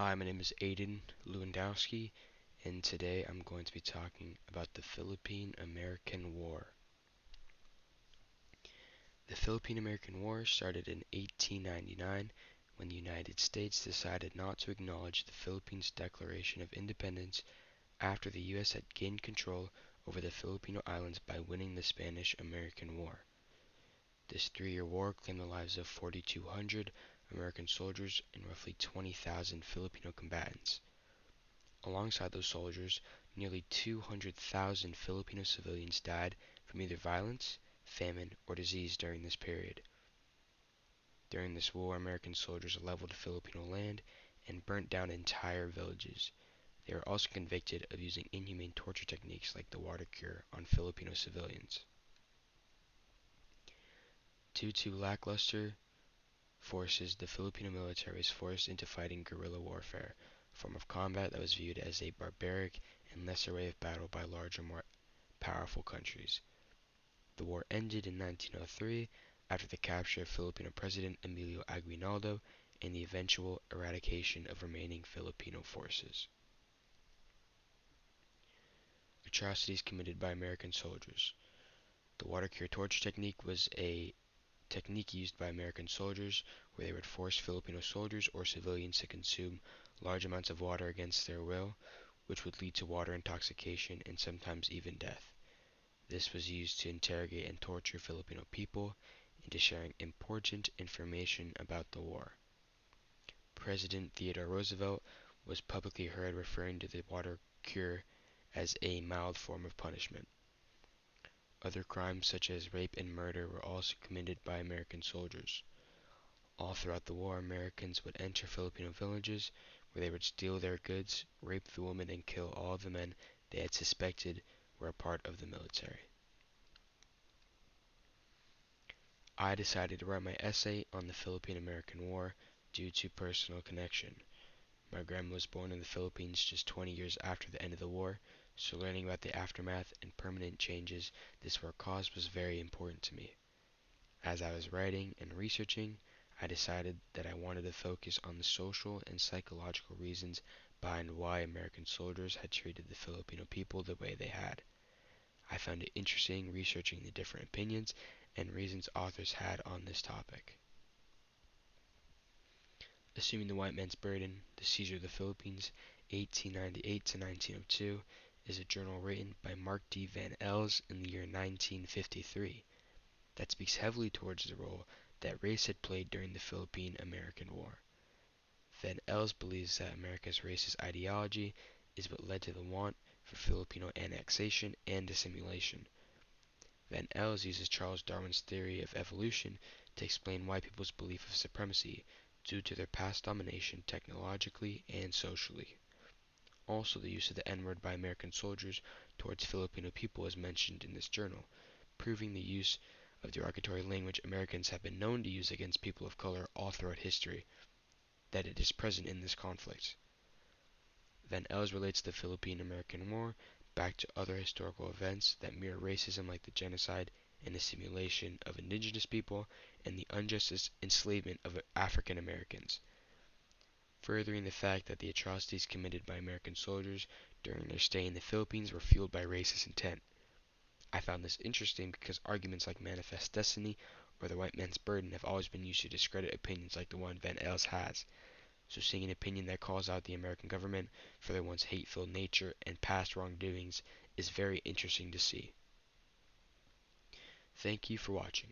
Hi, my name is Aiden Lewandowski, and today I'm going to be talking about the Philippine-American War. The Philippine-American War started in 1899 when the United States decided not to acknowledge the Philippines' declaration of independence after the U.S. had gained control over the Filipino islands by winning the Spanish-American War. This three-year war claimed the lives of 4,200 American soldiers and roughly 20,000 Filipino combatants. Alongside those soldiers, nearly 200,000 Filipino civilians died from either violence, famine, or disease during this period. During this war, American soldiers leveled Filipino land and burnt down entire villages. They were also convicted of using inhumane torture techniques like the water cure on Filipino civilians. Due to lackluster forces, the Filipino military was forced into fighting guerrilla warfare, a form of combat that was viewed as a barbaric and lesser way of battle by larger, more powerful countries. The war ended in 1903 after the capture of Filipino President Emilio Aguinaldo and the eventual eradication of remaining Filipino forces. Atrocities committed by American soldiers. The water cure torture technique was a technique used by American soldiers where they would force Filipino soldiers or civilians to consume large amounts of water against their will, which would lead to water intoxication and sometimes even death. This was used to interrogate and torture Filipino people into sharing important information about the war. President Theodore Roosevelt was publicly heard referring to the water cure as a mild form of punishment. Other crimes such as rape and murder were also committed by American soldiers. All throughout the war, Americans would enter Filipino villages where they would steal their goods, rape the women, and kill all the men they had suspected were a part of the military. I decided to write my essay on the Philippine-American War due to personal connection. My grandma was born in the Philippines just 20 years after the end of the war, so learning about the aftermath and permanent changes this war caused was very important to me. As I was writing and researching, I decided that I wanted to focus on the social and psychological reasons behind why American soldiers had treated the Filipino people the way they had. I found it interesting researching the different opinions and reasons authors had on this topic. Assuming the White Man's Burden, The Seizure of the Philippines, 1898 to 1902, is a journal written by Mark D. Van Els in the year 1953 that speaks heavily towards the role that race had played during the Philippine-American War. Van Els believes that America's racist ideology is what led to the want for Filipino annexation and assimilation. Van Els uses Charles Darwin's theory of evolution to explain white people's belief of supremacy due to their past domination technologically and socially. Also, the use of the N-word by American soldiers towards Filipino people is mentioned in this journal, proving the use of derogatory language Americans have been known to use against people of color all throughout history, that it is present in this conflict. Van Els relates the Philippine-American War back to other historical events that mirror racism like the genocide and assimilation of indigenous people and the unjust enslavement of African Americans, furthering the fact that the atrocities committed by American soldiers during their stay in the Philippines were fueled by racist intent. I found this interesting because arguments like manifest destiny or the white man's burden have always been used to discredit opinions like the one Van Els has. So seeing an opinion that calls out the American government for their once hate-filled nature and past wrongdoings is very interesting to see. Thank you for watching.